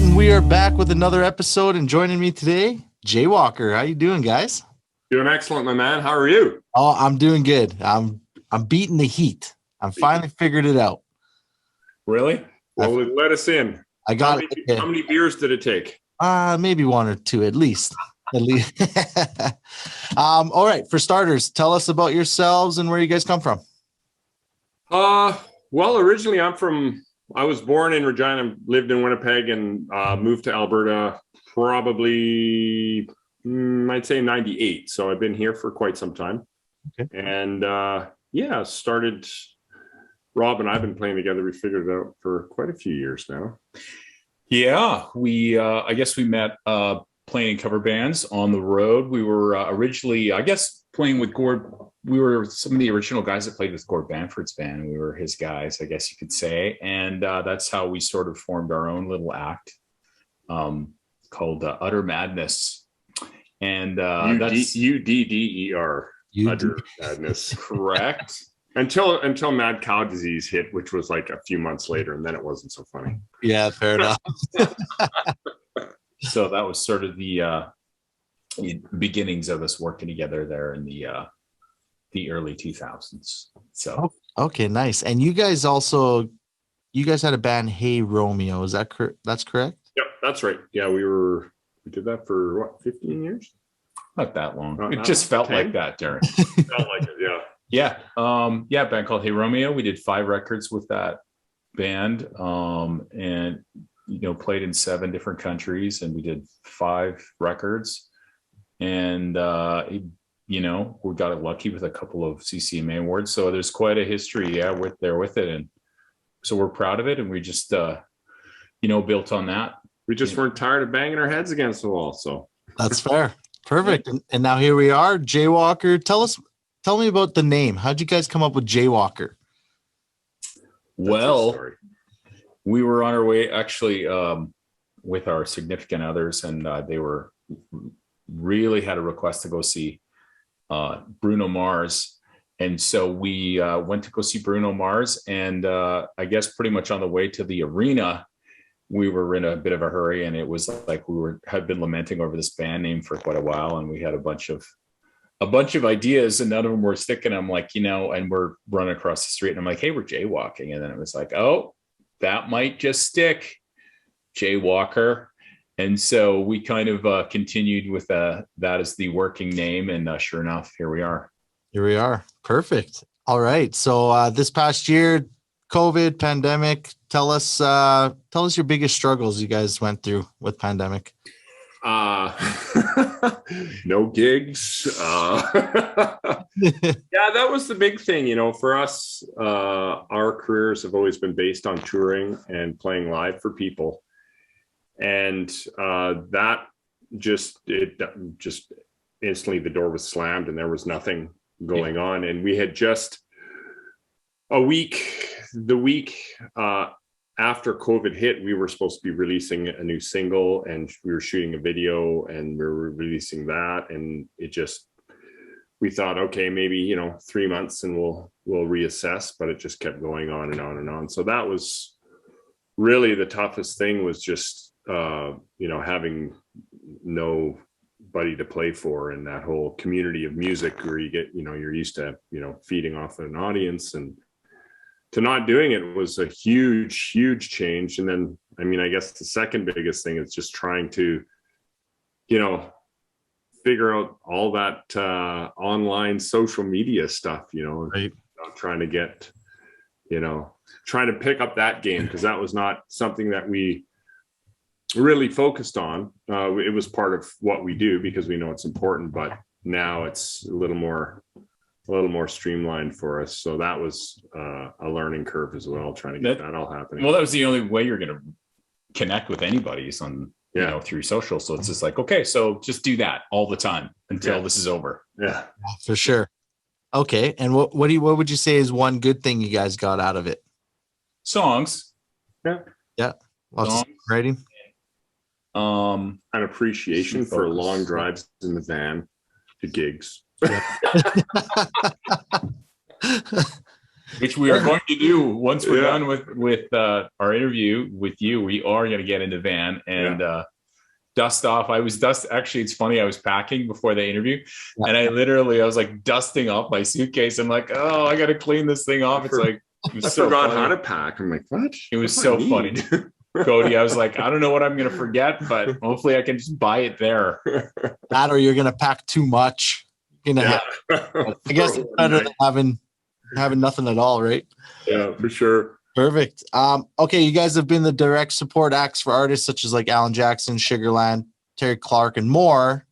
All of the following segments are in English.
and we are back with another episode. And joining me today, JayWalker. How you doing, guys? Doing excellent, my man. How are you? Oh, I'm doing good. I'm beating the heat. I'm finally figured it out. Really? Well, let us in. I got how many beers did it take? Maybe one or two at least. All right. For starters, tell us about yourselves and where you guys come from. Well, originally I was born in Regina, lived in Winnipeg, and moved to Alberta probably, I'd say 98. So I've been here for quite some time. Okay. And started, Rob and I have been playing together. We figured it out for quite a few years now. Yeah, I guess we met playing in cover bands on the road. We were originally, I guess, playing with Gord. We were some of the original guys that played with Gord Banford's band. We were his guys, I guess you could say. And that's how we sort of formed our own little act called Utter Madness. And that's UDDER. Utter Madness, correct? Until mad cow disease hit, which was like a few months later, and then it wasn't so funny. Yeah, fair enough. So that was sort of the beginnings of us working together there in the early 2000s. So okay, nice. And you guys had a band, Hey Romeo. Is that correct? That's correct? Yep, that's right. Yeah, we did that for what, 15 years? Not that long. It just felt 10? like that, Darren. Felt like it, yeah. Yeah. A band called Hey Romeo. We did 5 records with that band. And played in 7 different countries, and we did 5 records. And we got lucky with a couple of CCMA awards. So there's quite a history, with it. And so we're proud of it, and we just built on that. We just weren't tired of banging our heads against the wall. So that's fair. Perfect. And now here we are. JayWalker, tell me about the name. How'd you guys come up with JayWalker? Well, we were on our way actually with our significant others, and they really had a request to go see Bruno Mars. And so we went to go see Bruno Mars, and I guess pretty much on the way to the arena, we were in a bit of a hurry, and it was like had been lamenting over this band name for quite a while, and we had a bunch of ideas, and none of them were sticking. I'm like, and we're running across the street, and I'm like, hey, we're jaywalking. And then it was like, oh, that might just stick, JayWalker. And so we kind of continued with that as the working name. And sure enough, here we are. Here we are. Perfect. All right. So this past year, COVID, pandemic, tell us your biggest struggles you guys went through with pandemic. No gigs. Yeah, that was the big thing, for us. Our careers have always been based on touring and playing live for people. And that just instantly the door was slammed, and there was nothing going on. And we had just the week after COVID hit, we were supposed to be releasing a new single, and we were shooting a video, and we were releasing that. And we thought, okay, maybe, 3 months and we'll reassess, but it just kept going on and on and on. So that was really the toughest thing, was just, having nobody to play for in that whole community of music where you get, you're used to, feeding off an audience, and to not doing it was a huge, huge change. And then, I guess the second biggest thing is just trying to, figure out all that online social media stuff, right. Trying to get, trying to pick up that game, because that was not something that we really focused on. It was part of what we do because we know it's important, but now it's a little more streamlined for us. So that was a learning curve as well, trying to get that all happening. Well, that was the only way you're going to connect with anybody is on, through social. So it's just like, okay, so just do that all the time until this is over. Yeah, for sure. Okay. And what would you say is one good thing you guys got out of it? Songs. Yeah. Lots of writing. An appreciation for long drives in the van to gigs. which we are going to do once we're done with our interview with you. We are going to get in the van and dust off. Actually, it's funny. I was packing before the interview, and I was like dusting off my suitcase. I'm like, oh, I got to clean this thing off. It's like, it was so forgot funny. how to pack. I'm like, what? It was so funny. Cody, I was like, I don't know what I'm going to forget, but hopefully I can just buy it there. That or you're going to pack too much. I guess it's better than having nothing at all, right? Yeah, for sure. Perfect. Okay, you guys have been the direct support acts for artists such as like Alan Jackson, Sugarland, Terry Clark, and more.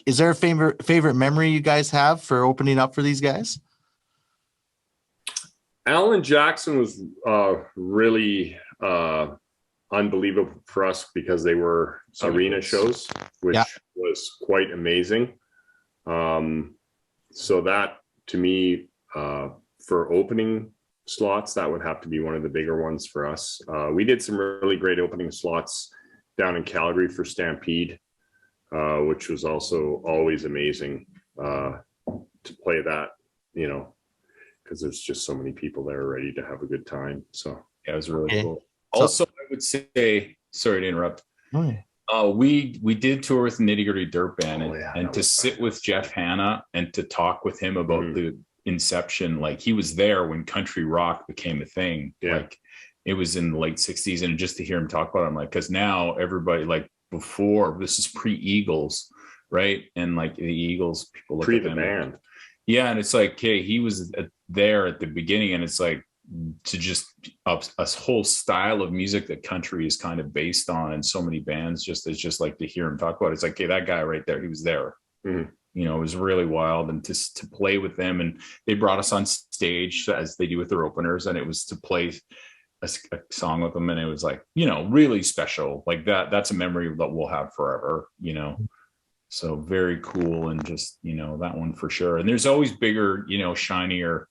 Is there a favorite memory you guys have for opening up for these guys? Alan Jackson was really unbelievable for us because they were arena shows, which was quite amazing. So that, to me, for opening slots, that would have to be one of the bigger ones for us. We did some really great opening slots down in Calgary for Stampede, which was also always amazing to play that, because there's just so many people there ready to have a good time. So yeah, it was really cool. Also, I would say, sorry to interrupt. We did tour with Nitty Gritty Dirt Band, and to sit with Jeff Hanna and to talk with him about the inception, like he was there when country rock became a thing. Like it was in the late 60s, and just to hear him talk about it, I'm like, because now everybody, like before, this is pre-Eagles, right? And like the Eagles, people look at them, band. Yeah, and it's like, hey, he was there at the beginning, and it's like, to just a whole style of music that country is kind of based on, and so many bands it's just like to hear him talk about it. It's like, okay, that guy right there, he was there. It was really wild, and to play with them, and they brought us on stage as they do with their openers, and it was to play a song with them, and it was like, really special. Like that's a memory that we'll have forever. So very cool, and just that one for sure. And there's always bigger, shinier,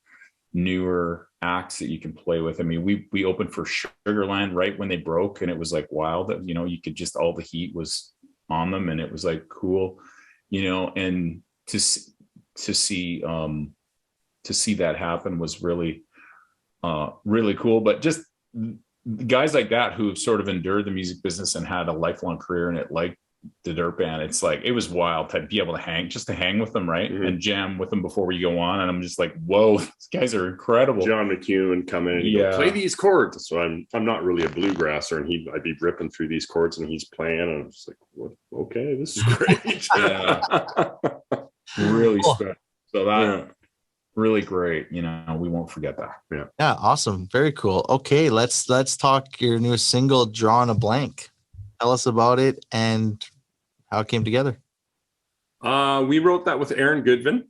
newer acts that you can play with. I mean, we opened for Sugarland right when they broke, and it was like wild that you could just, all the heat was on them, and it was like cool, and to see that happen was really really cool. But just guys like that who have sort of endured the music business and had a lifelong career in it, like the Dirt Band, it's like, it was wild to be able to hang with them, right? And jam with them before we go on. And I'm just like, whoa, these guys are incredible. John McEwen come in and go, play these chords. So I'm not really a bluegrasser, and I'd be ripping through these chords, and he's playing, and I'm just like, well, okay, this is great. Really special. So that really great. We won't forget that. Yeah, awesome, very cool. Okay, let's talk your newest single, Drawing a Blank. Tell us about it and how it came together. We wrote that with Aaron Goodvin.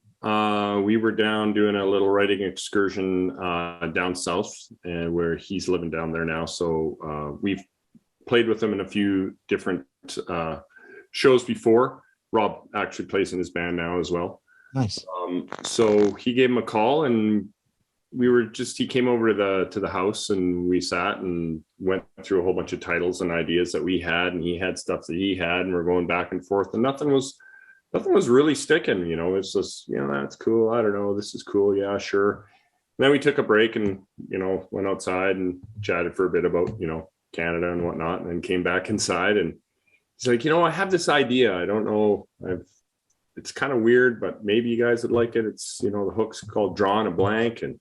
We were down doing a little writing excursion down south, and where he's living down there now. So we've played with him in a few different shows before. Rob actually plays in his band now as well. Nice. So he gave him a call, and he came over to the house, and we sat and went through a whole bunch of titles and ideas that we had, and he had stuff that he had, and we're going back and forth, and nothing was really sticking. It's just, that's cool. I don't know. This is cool. Yeah, sure. And then we took a break and, went outside and chatted for a bit about, Canada and whatnot, and then came back inside, and he's like, I have this idea. I don't know. It's kind of weird, but maybe you guys would like it. It's, the hook's called Drawing a Blank. And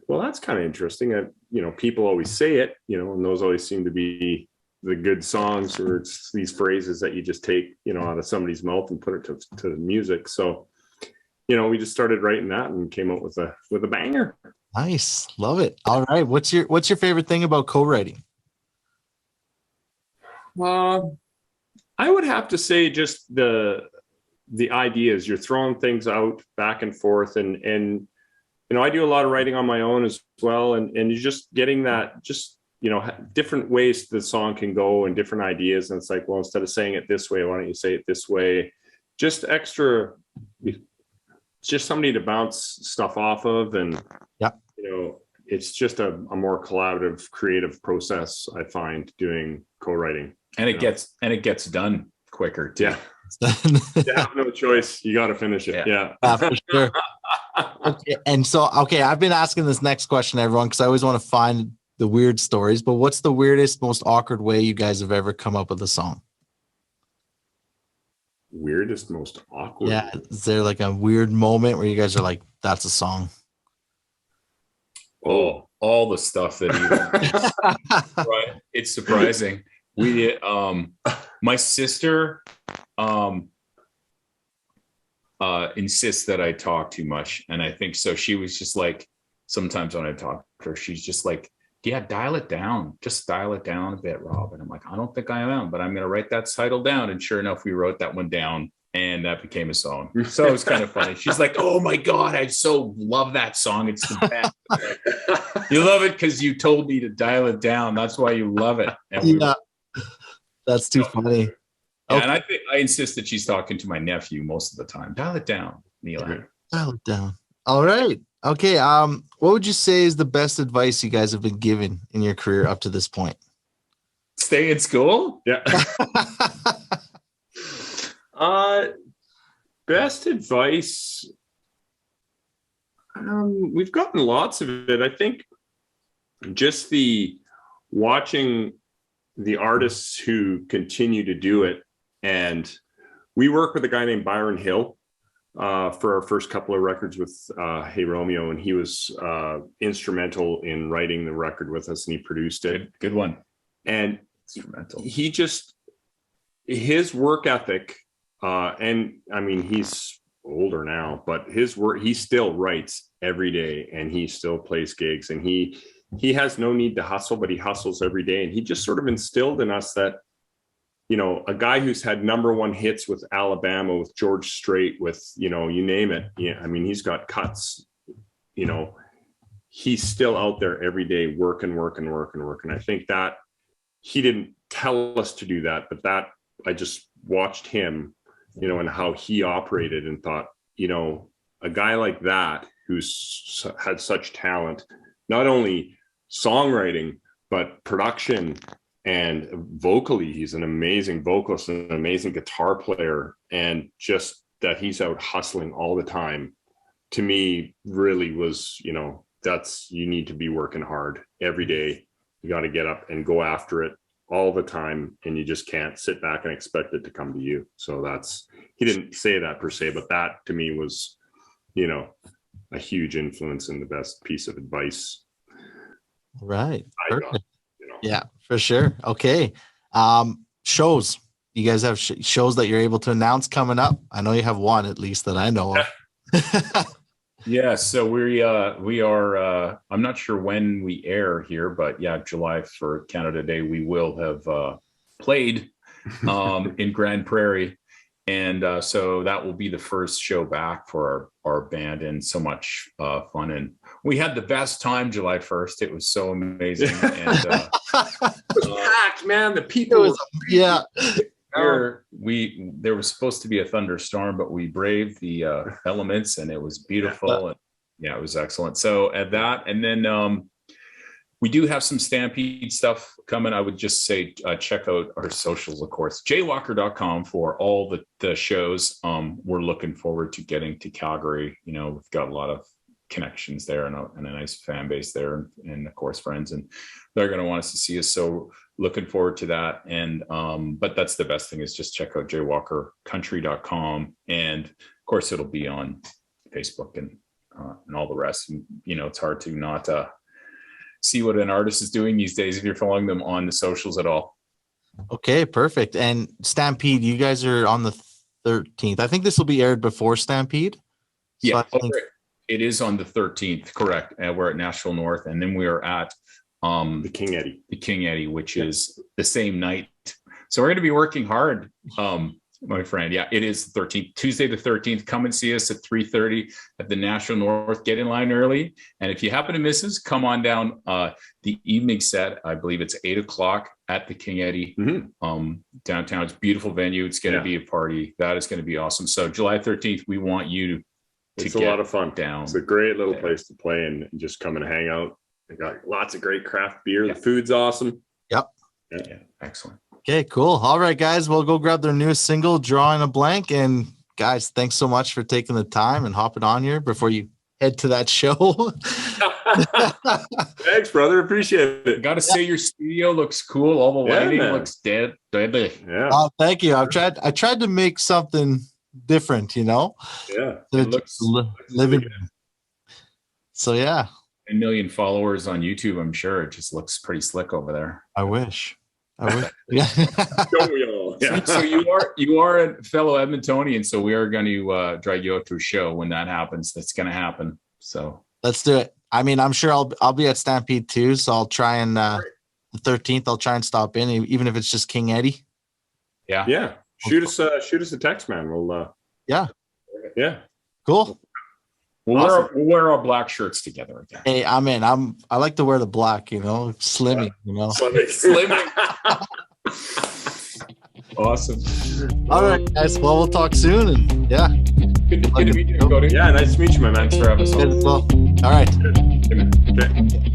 well, that's kind of interesting. People always say it, and those always seem to be the good songs, or it's these phrases that you just take, out of somebody's mouth and put it to the music. So, we just started writing that and came up with a banger. Nice. Love it. All right. What's your favorite thing about co-writing? I would have to say just the ideas. You're throwing things out back and forth, and I do a lot of writing on my own as well, and you're just getting that, just different ways the song can go and different ideas. And it's like, well, instead of saying it this way, why don't you say it this way? Just extra, just somebody to bounce stuff off of, and it's just a more collaborative, creative process, I find, doing co-writing. And it gets done quicker too. Yeah. You have no choice. You got to finish it. Yeah. For sure. Okay, and so I've been asking this next question to everyone because I always want to find the weird stories. But what's the weirdest, most awkward way you guys have ever come up with a song? Weirdest, most awkward. Yeah, is there like a weird moment where you guys are like, "That's a song"? Oh, all the stuff that even right. It's surprising. We my sister insists that I talk too much. And I think so. She was just like, sometimes when I talk to her, she's just like, yeah, dial it down. Just dial it down a bit, Rob. And I'm like, I don't think I am, but I'm going to write that title down. And sure enough, we wrote that one down and that became a song. So it was kind of funny. She's like, oh my God, I so love that song. It's the best. You love it because you told me to dial it down. That's why you love it. And that's too funny. Yeah, okay. And I insist that she's talking to my nephew most of the time. Dial it down, Neil. Dial it down. All right. Okay. What would you say is the best advice you guys have been given in your career up to this point? Stay in school? Yeah. Best advice. We've gotten lots of it. I think just watching the artists who continue to do it. And we work with a guy named Byron Hill for our first couple of records with Hey Romeo, and he was instrumental in writing the record with us, and he produced it. Good one. And his work ethic, and I mean, he's older now, but his work, he still writes every day, and he still plays gigs, and he has no need to hustle, but he hustles every day. And he just sort of instilled in us that, you know, a guy who's had #1 hits with Alabama, with George Strait, with, you know, you name it. Yeah, I mean, he's got cuts, you know, he's still out there every day working. I think that he didn't tell us to do that, but that I just watched him, you know, and how he operated and thought, you know, a guy like that who's had such talent, not only songwriting, but production and vocally, he's an amazing vocalist and an amazing guitar player, and just that he's out hustling all the time, to me really was, you know, you need to be working hard every day. You got to get up and go after it all the time, and you just can't sit back and expect it to come to you. So he didn't say that per se, but that to me was, you know, a huge influence and the best piece of advice. Right. Got, you know. Yeah, for sure. Okay. Shows. You guys have shows that you're able to announce coming up? I know you have one, at least, that I know of. Yeah, so we are I'm not sure when we air here, but yeah, July for Canada Day, we will have played in Grand Prairie. And so that will be the first show back for our band, and so much fun. And we had the best time July 1st. It was so amazing. And it was packed, man. The people yeah. There was supposed to be a thunderstorm, but we braved the elements, and it was beautiful. And yeah, it was excellent. So at that, and then we do have some Stampede stuff coming. I would just say check out our socials, of course. JayWalker.com for all the shows. We're looking forward to getting to Calgary. You know, we've got a lot of connections there and a nice fan base there, and of course friends, and they're going to want us to see us. So looking forward to that. And but that's the best thing, is just check out JayWalkerCountry.com, and of course it'll be on Facebook and all the rest. And, you know, it's hard to not see what an artist is doing these days if you're following them on the socials at all. Okay, perfect. And Stampede, you guys are on the 13th. I think this will be aired before Stampede. So yeah, it is on the 13th, correct. And we're at Nashville North, and then we are at the King Eddie, which is the same night. So we're going to be working hard, my friend. Yeah, it is the 13th, Tuesday the 13th. Come and see us at 3:30 at the Nashville North. Get in line early, and if you happen to miss us, come on down. The evening set, I believe it's 8:00 at the King Eddie, downtown. It's a beautiful venue. It's going to be a party. That is going to be awesome. So July 13th, we want you to it's a lot of fun down. It's a great little place to play and just come and hang out. They got lots of great craft beer. The food's awesome. Yep. Yeah, excellent. Okay, cool. All right, guys, we'll go grab their newest single, Drawing a Blank. And guys, thanks so much for taking the time and hopping on here before you head to that show. Thanks, brother. Appreciate I it. gotta say, your studio looks cool. All the Yeah, lighting man. looks deadly. Yeah. Oh, thank you. I tried to make something different, you know. Yeah. It looks living. really So yeah, 10 million followers on YouTube. I'm sure it just looks pretty slick over there. I wish. Yeah. Don't we all? Yeah. So you are a fellow Edmontonian, so we are going to drag you out to a show when that happens. That's going to happen. So Let's do it. I mean, I'm sure I'll be at Stampede too, so I'll try and the 13th. I'll try and stop in, even if it's just King Eddie. yeah. Yeah. Shoot us a text, man. We'll Yeah. Yeah. Cool. We'll wear our black shirts together again. Hey, I'm in. I like to wear the black, you know, slimming, you know. Slimming. Awesome. All right, guys. Well, we'll talk soon, and yeah. Good to meet you, Cody. Yeah, nice to meet you, my man. Thanks for having us on. Good as well. All right. Okay.